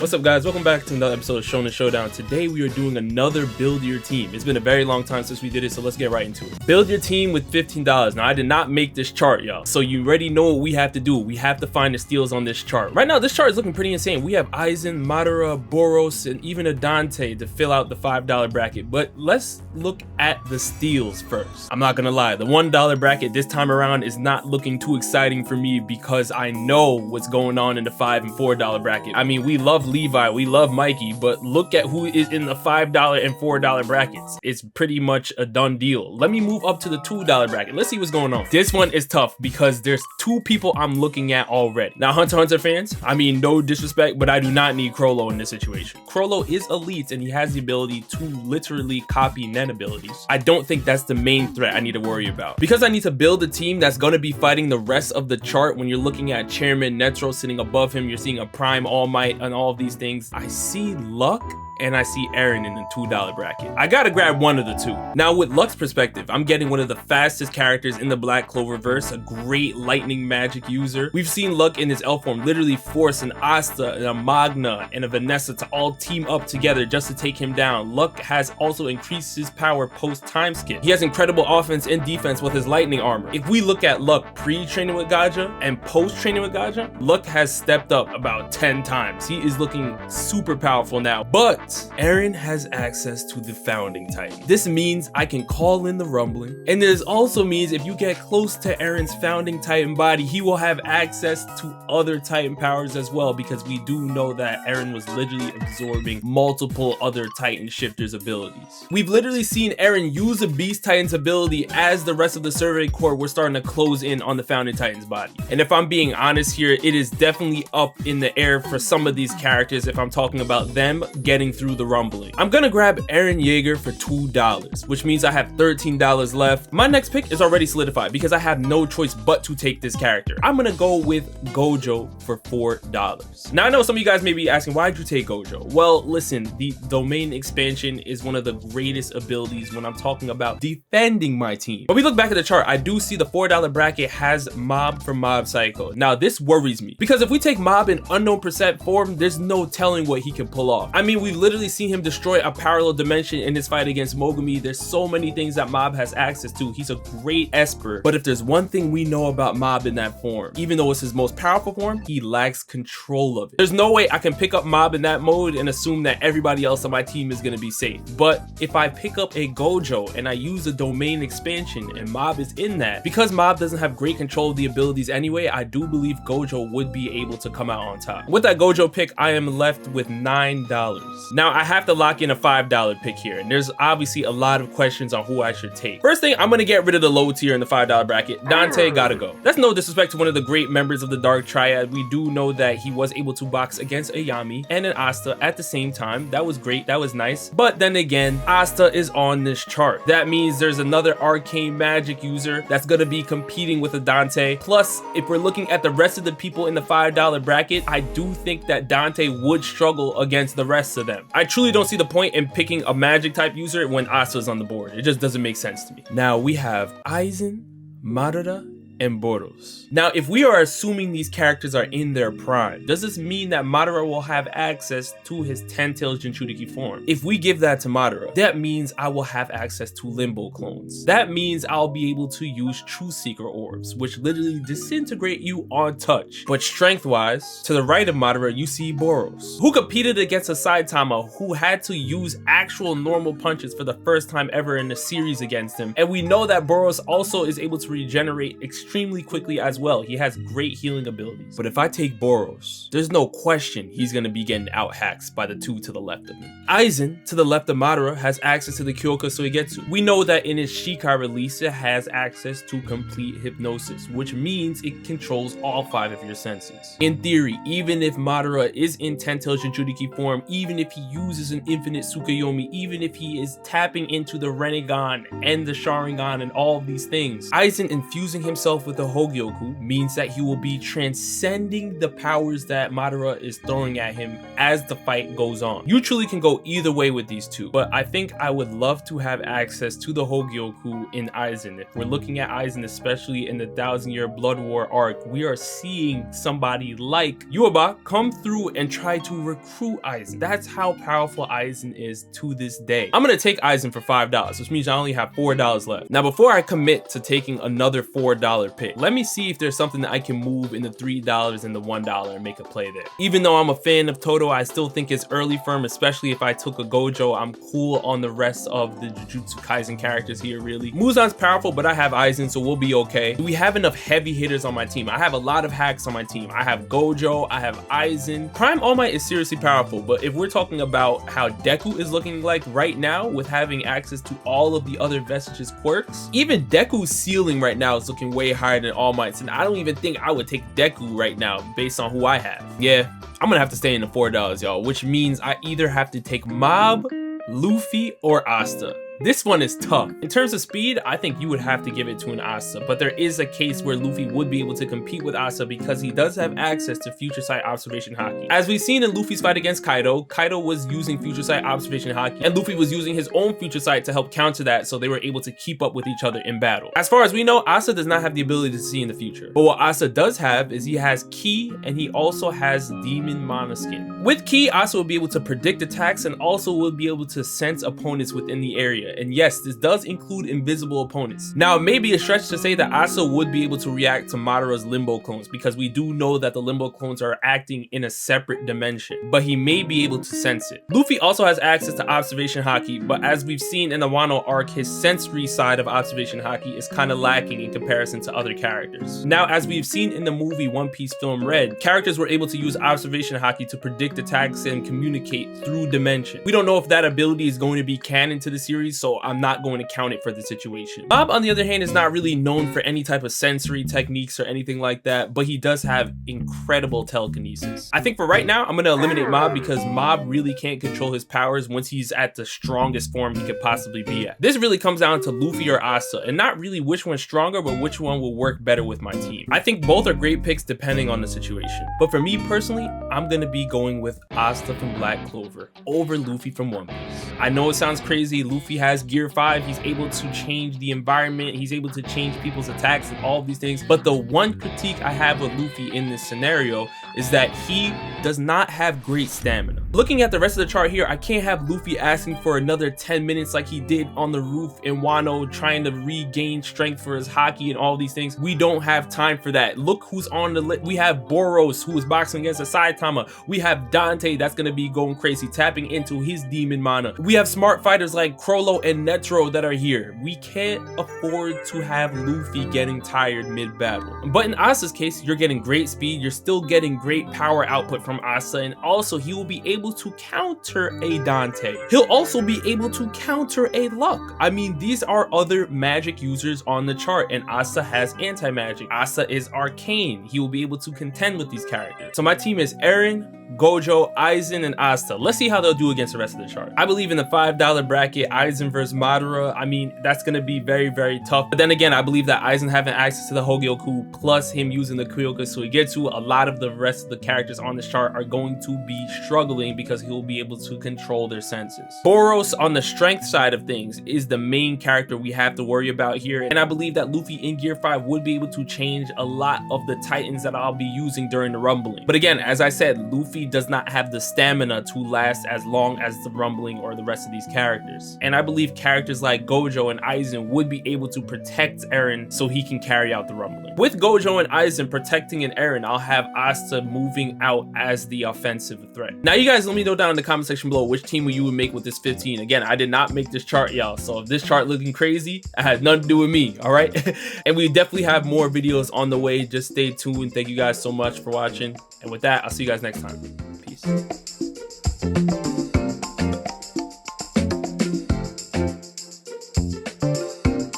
What's up guys, welcome back to another episode of Shonen Showdown. Today we are doing another build your team. It's been a very long time since we did it, so let's get right into it. Build your team with $15. Now I did not make this chart, y'all, so you already know what we have to do. We have to find the steals on this chart. Right now this chart is looking pretty insane. We have Aizen, Madara, Boros, and even a Dante to fill out the $5 bracket, but let's look at the steals first. I'm not gonna lie, the $1 bracket this time around is not looking too exciting for me because I know what's going on in the $5 and $4 bracket. I mean, we love Levi, we love Mikey, but look at who is in the $5 and $4 brackets. It's pretty much a done deal. Let me move up to the $2 bracket. Let's see what's going on. This one is tough because there's two people I'm looking at already. Now, Hunter x Hunter fans, I mean, no disrespect, but I do not need Crollo in this situation. Crollo is elite and he has the ability to literally copy Nen abilities. I don't think that's the main threat I need to worry about. Because I need to build a team that's going to be fighting the rest of the chart. When you're looking at Chairman Netro sitting above him, you're seeing a Prime All Might and all of these things. I see Luck and I see Eren in the $2 bracket. I gotta grab one of the two. Now with Luck's perspective, I'm getting one of the fastest characters in the Black Cloververse, a great lightning magic user. We've seen Luck in his elf form literally force an Asta and a Magna and a Vanessa to all team up together just to take him down. Luck has also increased his power post time skip. He has incredible offense and defense with his lightning armor. If we look at Luck pre-training with Gaja and post-training with Gaja, Luck has stepped up about 10 times. He is looking super powerful now, but Eren has access to the Founding Titan. This means I can call in the rumbling, and this also means if you get close to Eren's Founding Titan body, he will have access to other Titan powers as well, because we do know that Eren was literally absorbing multiple other Titan shifters abilities. We've literally seen Eren use a Beast Titan's ability as the rest of the Survey Corps were starting to close in on the Founding Titan's body. And if I'm being honest here, it is definitely up in the air for some of these characters if I'm talking about them getting through the rumbling. I'm gonna grab Eren Yeager for $2, which means I have $13 left. My next pick is already solidified because I have no choice but to take this character. I'm gonna go with Gojo for $4. Now I know some of you guys may be asking, why'd you take Gojo? Well, listen, the domain expansion is one of the greatest abilities when I'm talking about defending my team. But we look back at the chart, I do see the $4 bracket has Mob for Mob Psycho. Now this worries me because if we take Mob in unknown percent form, there's no telling what he can pull off. I mean, we've literally seen him destroy a parallel dimension in his fight against Mogami. There's so many things that Mob has access to. He's a great Esper, but if there's one thing we know about Mob in that form, even though it's his most powerful form, he lacks control of it. There's no way I can pick up Mob in that mode and assume that everybody else on my team is going to be safe. But if I pick up a Gojo and I use a domain expansion and Mob is in that, because Mob doesn't have great control of the abilities anyway, I do believe Gojo would be able to come out on top. With that Gojo pick, I am left with $9. Now I have to lock in a $5 pick here, and there's obviously a lot of questions on who I should take. First thing, I'm gonna get rid of the low tier in the $5 bracket. Dante gotta go. That's no disrespect to one of the great members of the Dark Triad. We do know that he was able to box against a Yami and an Asta at the same time. That was great, that was nice. But then again, Asta is on this chart. That means there's another arcane magic user that's gonna be competing with a Dante. Plus, if we're looking at the rest of the people in the $5 bracket, I do think that Dante would struggle against the rest of them. I truly don't see the point in picking a magic type user when Asta's on the board. It just doesn't make sense to me. Now we have Aizen, Madara, and Boros. Now, if we are assuming these characters are in their prime, does this mean that Madara will have access to his 10-tailed Jinchuriki form? If we give that to Madara, that means I will have access to Limbo clones. That means I'll be able to use True Seeker orbs, which literally disintegrate you on touch. But strength-wise, to the right of Madara, you see Boros, who competed against a Saitama who had to use actual normal punches for the first time ever in the series against him. And we know that Boros also is able to regenerate extremely quickly as well. He has great healing abilities. But if I take Boros, there's no question he's gonna be getting out-hacked by the two to the left of him. Aizen, to the left of Madara, has access to the Kyoka Suigetsu. We know that in his Shikai release, it has access to complete hypnosis, which means it controls all 5 of your senses. In theory, even if Madara is in 10-tailed Jinchuriki form, even if he uses an infinite Tsukuyomi, even if he is tapping into the Rinnegan and the Sharingan and all of these things, Aizen infusing himself himself with the Hogyoku means that he will be transcending the powers that Madara is throwing at him as the fight goes on. You truly can go either way with these two, but I think I would love to have access to the Hogyoku in Aizen. If we're looking at Aizen, especially in the 1,000-year Blood War arc, we are seeing somebody like Yuaba come through and try to recruit Aizen. That's how powerful Aizen is to this day. I'm gonna take Aizen for $5, which means I only have $4 left. Now, before I commit to taking another $4 pick, let me see if there's something that I can move in the $3 and the $1 and make a play there. Even though I'm a fan of Todo, I still think it's early for him, especially if I took a Gojo. I'm cool on the rest of the Jujutsu Kaisen characters here, really. Muzan's powerful, but I have Aizen, so we'll be okay. Do we have enough heavy hitters on my team? I have a lot of hacks on my team. I have Gojo, I have Aizen. Prime All Might is seriously powerful, but if we're talking about how Deku is looking like right now with having access to all of the other Vestiges quirks, even Deku's ceiling right now is looking way higher than All Might's, and I don't even think I would take Deku right now based on who I have. Yeah, I'm gonna have to stay in the $4, y'all, which means I either have to take Mob, Luffy, or Asta. This one is tough. In terms of speed, I think you would have to give it to an Asta, but there is a case where Luffy would be able to compete with Asta because he does have access to Future Sight Observation Haki. As we've seen in Luffy's fight against Kaido, Kaido was using Future Sight Observation Haki, and Luffy was using his own Future Sight to help counter that, so they were able to keep up with each other in battle. As far as we know, Asta does not have the ability to see in the future, but what Asta does have is he has Ki, and he also has Demon Mana Skin. With Ki, Asta will be able to predict attacks and also will be able to sense opponents within the area. And yes, this does include invisible opponents. Now, it may be a stretch to say that Asta would be able to react to Madara's Limbo clones, because we do know that the Limbo clones are acting in a separate dimension, but he may be able to sense it. Luffy also has access to Observation Haki, but as we've seen in the Wano arc, his sensory side of Observation Haki is kind of lacking in comparison to other characters. Now, as we've seen in the movie One Piece film Red, characters were able to use Observation Haki to predict attacks and communicate through dimension. We don't know if that ability is going to be canon to the series, so I'm not going to count it for the situation. Mob, on the other hand, is not really known for any type of sensory techniques or anything like that, but he does have incredible telekinesis. I think for right now, I'm going to eliminate Mob because Mob really can't control his powers once he's at the strongest form he could possibly be at. This really comes down to Luffy or Asta, and not really which one's stronger, but which one will work better with my team. I think both are great picks depending on the situation, but for me personally, I'm going to be going with Asta from Black Clover over Luffy from One Piece. I know it sounds crazy. Luffy has Gear 5, he's able to change the environment, he's able to change people's attacks and all of these things, but the one critique I have with Luffy in this scenario is that he does not have great stamina. Looking at the rest of the chart here, I can't have Luffy asking for another 10 minutes like he did on the roof in Wano, trying to regain strength for his haki and all these things. We don't have time for that. Look who's on the list. We have Boros, who is boxing against a Saitama. We have Dante, that's going to be going crazy, tapping into his demon mana. We have smart fighters like Crollo and Netro that are here. We can't afford to have Luffy getting tired mid-battle. But in Asta's case, you're getting great speed, you're still getting great power output from Asta, and also he will be able to counter a Dante. He'll also be able to counter a Luck. I mean, these are other magic users on the chart, and Asta has anti-magic. Asta is arcane. He will be able to contend with these characters. So my team is Eren, Gojo, Aizen, and Asta. Let's see how they'll do against the rest of the chart. I believe in the $5 bracket, Aizen versus Madara. I mean, that's going to be very, very tough. But then again, I believe that Aizen having access to the Hogyoku plus him using the Kyoka Suigetsu, a lot of the rest of the characters on this chart are going to be struggling because he will be able to control their senses. Boros, on the strength side of things, is the main character we have to worry about here. And I believe that Luffy in Gear 5 would be able to change a lot of the Titans that I'll be using during the rumbling. But again, as I said, Luffy does not have the stamina to last as long as the rumbling or the rest of these characters. And I believe characters like Gojo and Aizen would be able to protect Eren so he can carry out the rumbling. With Gojo and Aizen protecting an Eren, I'll have Asta moving out as the offensive threat. Now you guys let me know down in the comment section below which team you would make with this 15. Again, I did not make this chart, y'all, so if this chart looking crazy, it had nothing to do with me, all right? And we definitely have more videos on the way. Just stay tuned. Thank you guys so much for watching, and with that, I'll see you guys next time. Peace.